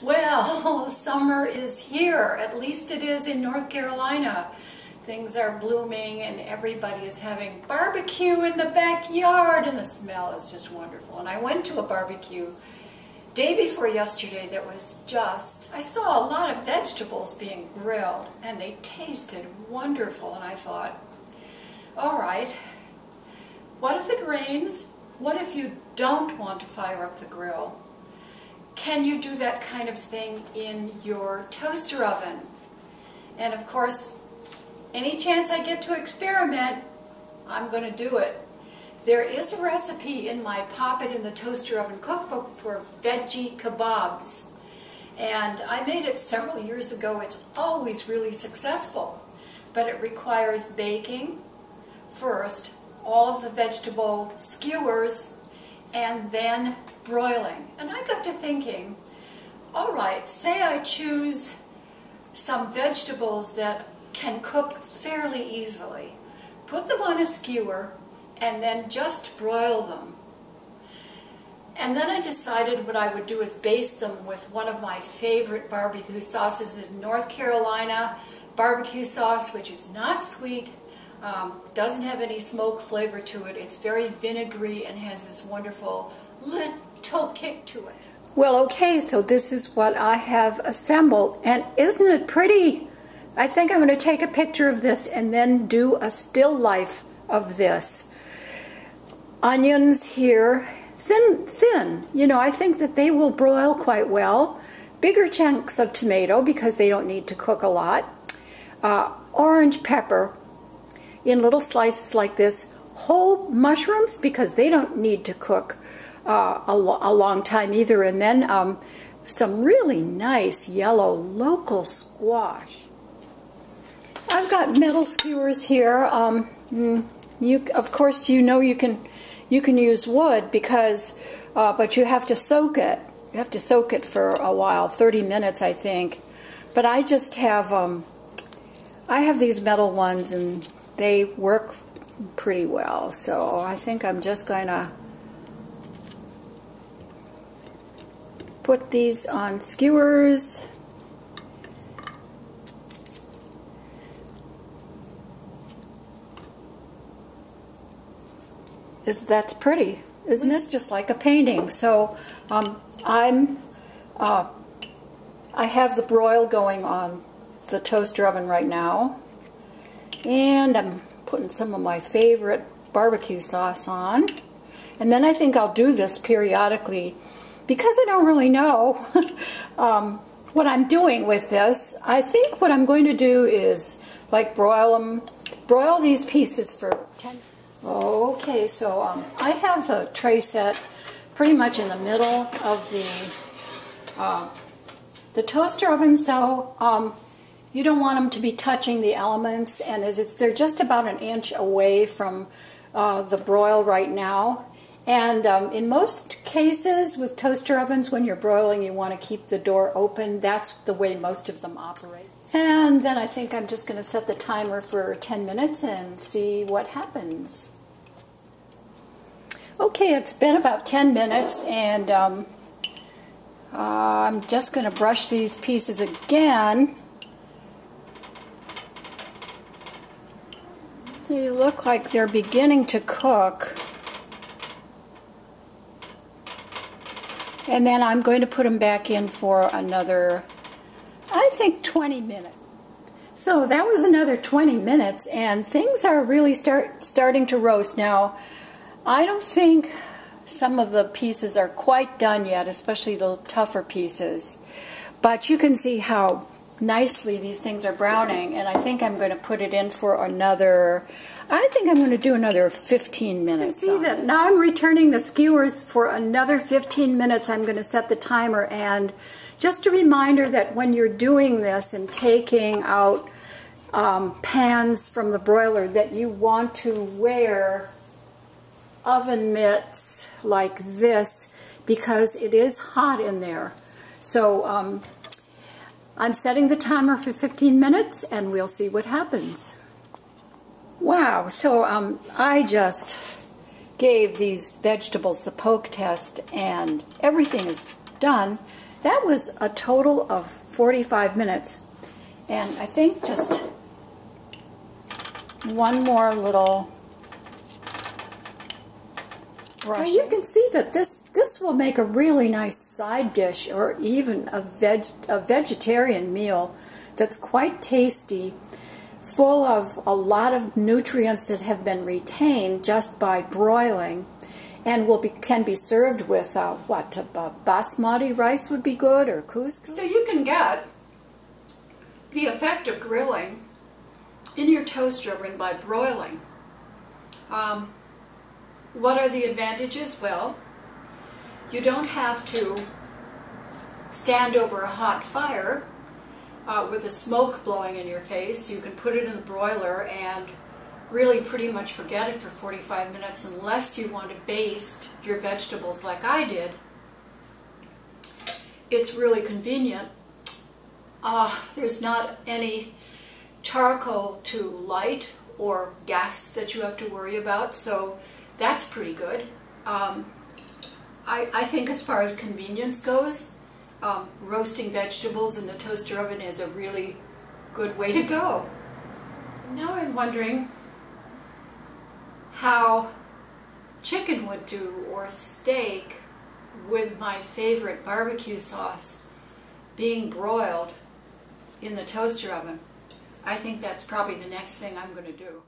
Well, summer is here. At least it is in North Carolina. Things are blooming and everybody is having barbecue in the backyard and the smell is just wonderful. And I went to a barbecue day before yesterday that was just, I saw a lot of vegetables being grilled and they tasted wonderful. And I thought, all right, what if it rains? What if you don't want to fire up the grill? Can you do that kind of thing in your toaster oven? And of course, any chance I get to experiment, I'm going to do it. There is a recipe in my Pop It in the Toaster Oven cookbook for veggie kebabs. And I made it several years ago. It's always really successful. But it requires baking first, all of the vegetable skewers, and then broiling. And I got to thinking, all right, say I choose some vegetables that can cook fairly easily. Put them on a skewer and then just broil them. And then I decided what I would do is baste them with one of my favorite barbecue sauces in North Carolina barbecue sauce, which is not sweet, doesn't have any smoke flavor to it. It's very vinegary and has this wonderful little kick to it. Well, okay, so this is what I have assembled, and isn't it pretty? I think I'm going to take a picture of this and then do a still life of this. Onions here, thin. You know, I think that they will broil quite well. Bigger chunks of tomato because they don't need to cook a lot. Orange pepper in little slices like this. Whole mushrooms because they don't need to cook a long time either. And then some really nice yellow local squash. I've got metal skewers here. Of course, you know you can use wood because, but you have to soak it. You have to soak it for a while, 30 minutes, I think. But I just have, I have these metal ones, and they work pretty well. So I think I'm just going to put these on skewers. That's pretty, isn't it? Just like a painting. So I have the broil going on the toaster oven right now, and I'm putting some of my favorite barbecue sauce on, and then I think I'll do this periodically because I don't really know what I'm doing with this. I think what I'm going to do is like broil these pieces for 10 minutes. Okay, so I have the tray set pretty much in the middle of the toaster oven, so you don't want them to be touching the elements, and they're just about an inch away from the broil right now. And in most cases with toaster ovens, when you're broiling, you want to keep the door open. That's the way most of them operate. And then I think I'm just going to set the timer for 10 minutes and see what happens. Okay, it's been about 10 minutes, and I'm just going to brush these pieces again. They look like they're beginning to cook. And then I'm going to put them back in for another, I think, 20 minutes. So that was another 20 minutes, and things are really starting to roast. Now, I don't think some of the pieces are quite done yet, especially the tougher pieces. But you can see how nicely these things are browning, and I think I'm going to put it in for another, I think I'm going to do another 15 minutes. See that now I'm returning the skewers for another 15 minutes. I'm going to set the timer, and just a reminder that when you're doing this and taking out pans from the broiler, that you want to wear oven mitts like this because it is hot in there. So I'm setting the timer for 15 minutes, and we'll see what happens. Wow, so I just gave these vegetables the poke test, and everything is done. That was a total of 45 minutes. And I think just one more little brushing. Now you can see that this will make a really nice side dish, or even a vegetarian meal that's quite tasty, full of a lot of nutrients that have been retained just by broiling, and can be served with basmati rice would be good, or couscous. So you can get the effect of grilling in your toaster oven by broiling. What are the advantages? Well, you don't have to stand over a hot fire with the smoke blowing in your face. You can put it in the broiler and really pretty much forget it for 45 minutes unless you want to baste your vegetables like I did. It's really convenient. There's not any charcoal to light or gas that you have to worry about, so that's pretty good. I think as far as convenience goes, roasting vegetables in the toaster oven is a really good way to go. Now I'm wondering how chicken would do, or steak, with my favorite barbecue sauce being broiled in the toaster oven. I think that's probably the next thing I'm going to do.